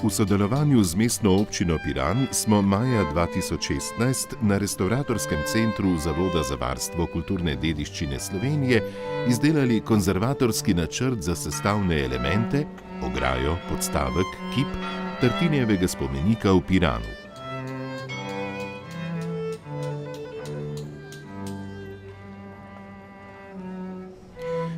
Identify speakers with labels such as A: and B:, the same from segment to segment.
A: V sodelovanju z mestno občino Piran smo maja 2016 na Restavratorskem centru Zavoda za varstvo kulturne dediščine Slovenije izdelali konzervatorski načrt za sestavne elemente, ograjo, podstavek, kip Tartinijevega spomenika v Piranu.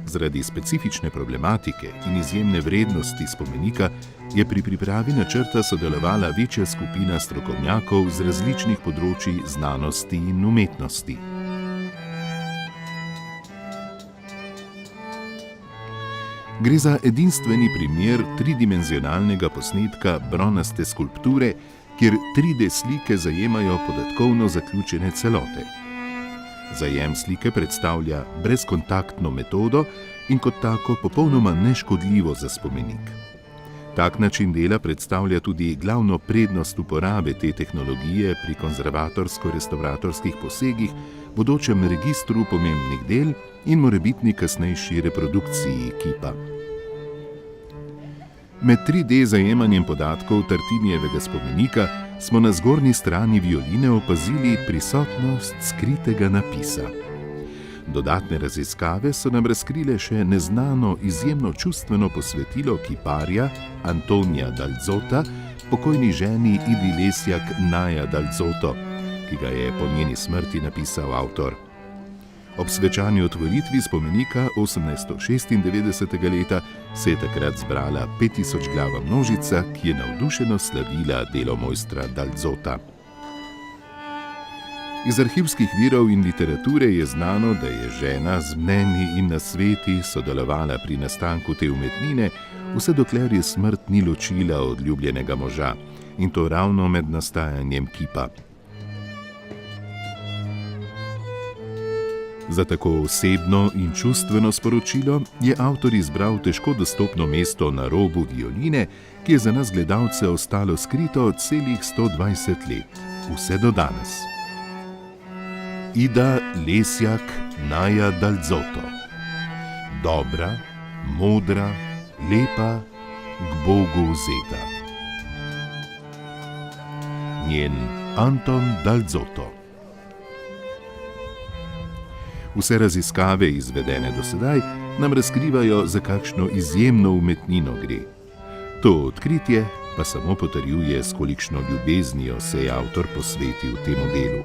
A: Zaradi specifične problematike in izjemne vrednosti spomenika je pri pripravi načrta sodelovala večja skupina strokovnjakov z različnih področij znanosti in umetnosti. Gre za edinstveni primer tridimenzionalnega posnetka bronaste skulpture, kjer 3D slike zajemajo podatkovno zaključene celote. Zajem slike predstavlja brezkontaktno metodo in kot tako popolnoma neškodljivo za spomenik. Tak način dela predstavlja tudi glavno prednost uporabe te tehnologije pri konzervatorsko-restavratorskih posegih, bodočem registru pomembnih del in morebitni kasnejši reprodukciji kipa. Med 3D zajemanjem podatkov Tartinijevega spomenika smo na zgornji strani violine opazili prisotnost skritega napisa. Dodatne raziskave so nam razkrile še neznano izjemno čustveno posvetilo kiparja Antonija Dalzota, pokojni ženi Idi Lesjak Naja Dalzoto, ki ga je po njeni smrti napisal avtor. Ob svečani otvoritvi spomenika 1896. leta se je takrat zbrala 5000-glava množica, ki je navdušeno slavila delo mojstra Dalzota. Iz arhivskih virov in literature je znano, da je žena z mnenji in nasveti sodelovala pri nastanku te umetnine, vse dokler je smrt ni ločila od ljubljenega moža, in to ravno med nastajanjem kipa. Za tako osebno in čustveno sporočilo je avtor izbral težko dostopno mesto na robu violine, ki je za nas gledalce ostalo skrito celih 120 let, vse do danes. Ida Lesjak Naja Dalzoto. Dobra, modra, lepa, k Bogu vzeta. Njen Anton Dalzoto. Vse raziskave, izvedene do sedaj, nam razkrivajo, za kakšno izjemno umetnino gre. To odkritje pa samo potrjuje, s kolikšno ljubeznijo se je avtor posvetil temu delu.